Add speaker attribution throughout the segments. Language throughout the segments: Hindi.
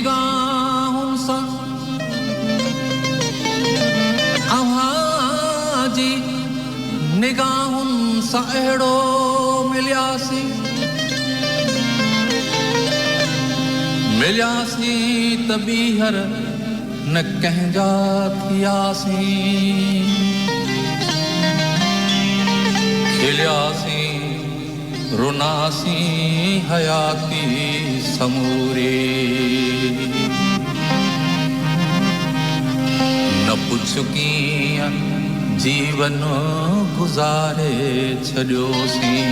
Speaker 1: निगाहुनि सां अव्हां जी निगाहुनि सां अहिड़ो मिलियासीं त ॿीहर न कंहिंजा थियासीं खिलियासीं रुनासीं हयाती समूरे न पुछ कीअं जीवन गुज़ारे छॾियोसीं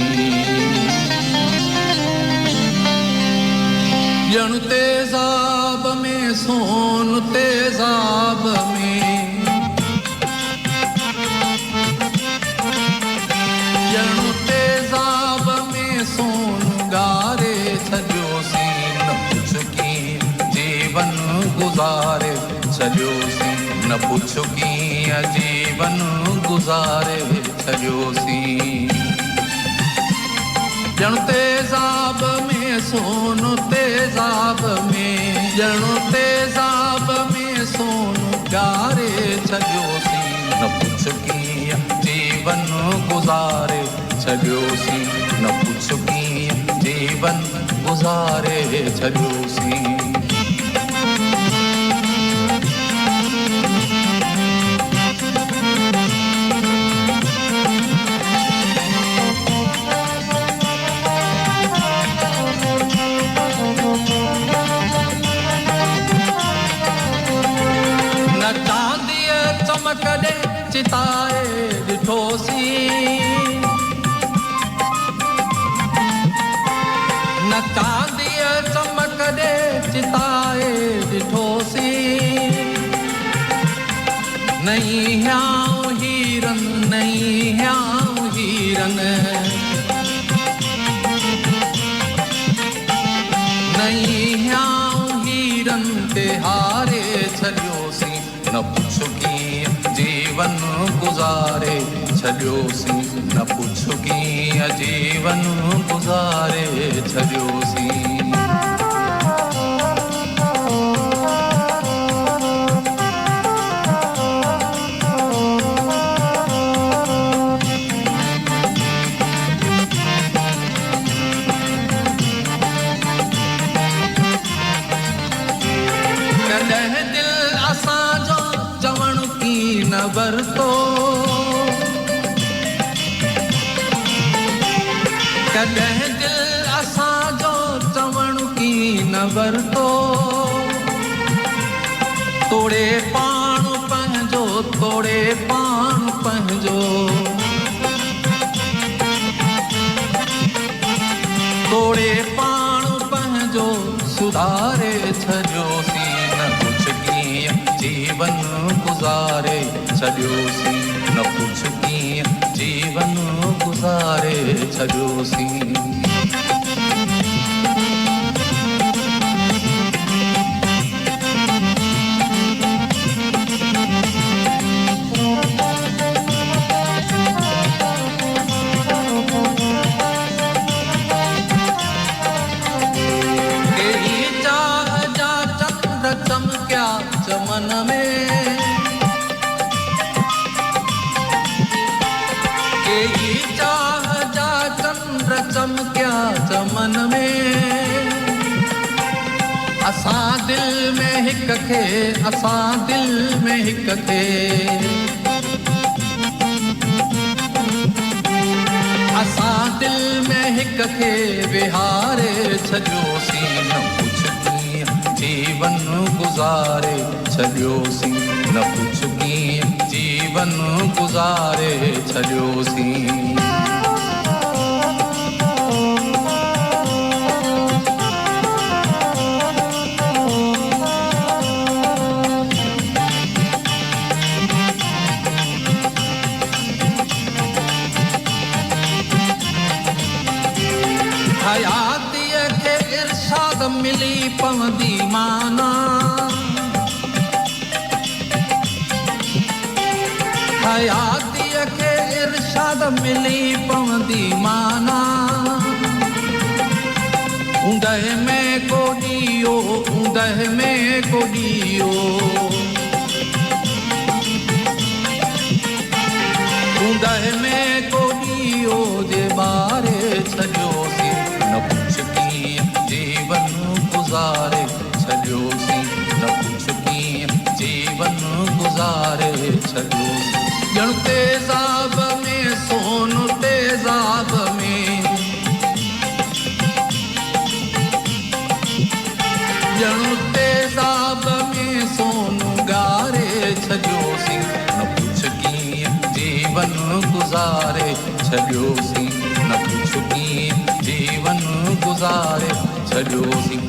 Speaker 1: ॼण तेज़ाब में सोन तेज़ाब में ॼण तेज़ाब में सोन ॻारे छॾियोसीं न पुछ कीअं जीवन गुज़ारे छॾियोसीं न पुछ कीअं जीवन गुज़ारे छॾियोसीं ॼण तेज़ाब में सोन तेज़ाब में ॼण तेज़ाब में सोन ॻारे छॾियोसीं न पुछ कीअं जीवन गुज़ारे छॾियोसीं न पुछ कीअं जीवन गुज़ारे छॾियोसीं चमकदे चिताए ॾिठोसीं न चांदीअ चमकदे चिताए ॾिठोसीं नई ह्याऊं हीरन नई ह्याऊं हीरन नई ह्याऊं हीरन ते हारे छॾियोसीं न पुछ कीअं जीवन गुज़ारे छॾियोसीं न पुछ कीअं जीवन गुज़ारे छॾियोसीं कॾहिं दिल असांजो चवण की न वरतो कॾहिं दिल असांजो चवण की न वरतो तोड़े पाण पंहिंजो तोड़े पाण पंहिंजो तोड़े पाण पंहिंजो सुधारे छॾियोसीं न पुछ कीअं जीवन गुज़ारे छॾियोसीं न पुछ कीअं जीवन गुज़ारे छॾियोसीं चमकिया चमन में केही चाह जा चंद्र चमकिया चमन में असां दिल में हिक खे असां दिल में हिक खे असां दिल में हिक खे विहारे छॾियोसीं न पुछ जीवन गुज़ारे छॾियोसीं न पुछ कीअं जीवन गुज़ारे छॾियोसीं हयातीअ खे इरशाद मिली पवंदी माना हयातीअ खे इरशाद मिली पवंदी माना ऊंदह में को ॾियो ऊंदह में को ॾियो ऊंदह में को ॾियो जे ॿारे छॾियोसीं न पुछ कीअं जीवन गुज़ारे छॾियोसीं न पुछ कीअं जीवन गुज़ारे छॾियोसीं ॼण तेज़ाब में सोन तेज़ाब में ॼण तेज़ाब में सोन ॻारे छॾियोसीं न पुछ कीअं जीवन गुज़ारे छॾियोसीं न पुछ कीअं जीवन गुज़ारे छॾियोसीं